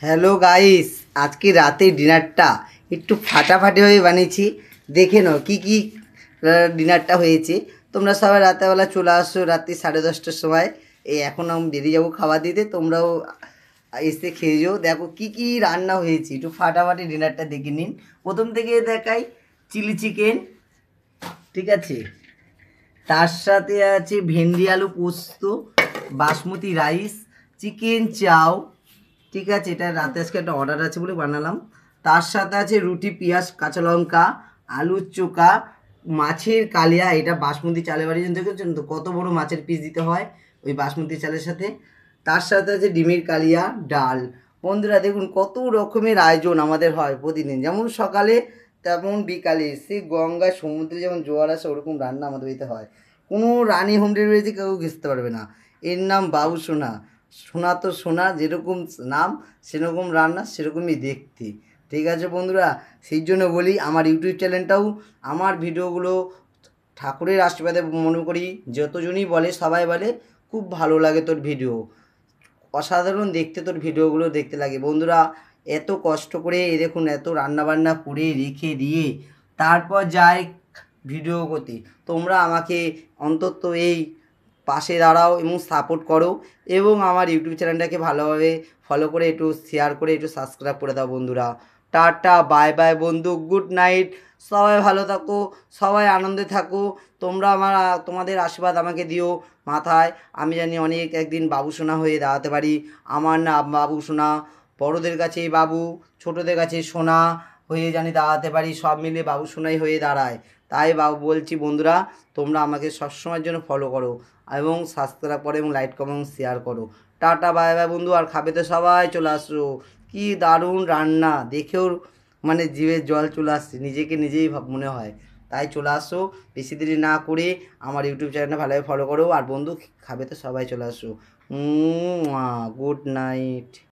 Hello guys, আজকে রাতে ডিনারটা একটু ফাটাফাটিভাবে বানিয়েছি। দেখে নাও কী কী ডিনারটা হয়েছে। তোমরা সবাই রাতেরবেলা চলে আসো রাত্রি 10:30টার সময়। এই এখন আমি বেরিয়ে যাবো খাবার দিতে, তোমরাও এসে খেয়ে যাও। দেখো কী কী রান্না হয়েছে, একটু ফাটাফাটি ডিনারটা দেখে নিন। প্রথম থেকে দেখাই, চিলি চিকেন, ঠিক আছে, তার সাথে আছে ভেন্ডি আলু পোস্ত, বাসমতি রাইস, চিকেন চাও, ঠিক আছে, এটা রাতে আজকে একটা অর্ডার আছে বলে বানালাম। তার সাথে আছে রুটি, পেঁয়াজ, কাঁচা লঙ্কা, আলুর চোখা, মাছের কালিয়া। এটা বাসমতি চালের বাড়ির জন্য দেখেছেন তো কত বড় মাছের পিস দিতে হয় ওই বাসমতি চালের সাথে। তার সাথে আছে ডিমের কালিয়া, ডাল। বন্ধুরা দেখুন কত রকমের আয়োজন আমাদের হয় প্রতিদিন, যেমন সকালে তেমন বিকালে। সে গঙ্গা সমুদ্রে যেমন জোয়ার আসে ওরকম রান্না আমাদের বাড়িতে হয়। কোনো রানী হোম ডেলিভারিতে কেউ ঘেঁচতে পারবে না। এর নাম বাবু সোনা। সোনা তো সোনা, যেরকম নাম সেরকম রান্না সেরকমই দেখতে, ঠিক আছে বন্ধুরা। সেই জন্য বলি আমার ইউটিউব চ্যানেলটাও, আমার ভিডিওগুলো ঠাকুরের আশীর্বাদে মনে করি, যতজনই বলে সবাই বলে খুব ভালো লাগে তোর ভিডিও, অসাধারণ দেখতে তোর ভিডিওগুলো দেখতে লাগে। বন্ধুরা এত কষ্ট করে দেখুন এত রান্নাবান্না করে রেখে দিয়ে তারপর যায় ভিডিও করতে। তোমরা আমাকে অন্তত এই পাশে দাঁড়াও এবং সাপোর্ট করো, এবং আমার ইউটিউব চ্যানেলটাকে ভালোভাবে ফলো করে একটু শেয়ার করে একটু সাবস্ক্রাইব করে দাও বন্ধুরা। টাটা বাই বাই বন্ধু, গুড নাইট। সবাই ভালো থাকো, সবাই আনন্দে থাকো। তোমরা তোমাদের আশীর্বাদ আমাকে দিও মাথায়। আমি জানি অনেক একদিন বাবু সোনা হয়ে দাঁড়াতে পারি। আমার নাম বাবু সোনা, বড়োদের কাছে বাবু, ছোটোদের কাছে সোনা হয়ে জানি দাঁড়াতে পারি। সব মিলে বাবু সোনাই হয়ে দাঁড়ায়। তাই বলছি বন্ধুরা, তোমরা আমাকে সবসময়ের জন্য ফলো করো এবং সাবস্ক্রাইব করো এবং লাইক কমেন্ট শেয়ার করো। টাটা বাই বাই বন্ধু। আর খাবে তো সবাই চলে আসো। কি দারুণ রান্না দেখেও মানে জিভে জল চলে আসছে, নিজেকে নিজেই মনে হয়। তাই চলে আসো, বেশি দেরি না করে আমার ইউটিউব চ্যানেলটা ভালোভাবে ফলো করো। আর বন্ধু খাবে তো সবাই চলে আসো। Good night.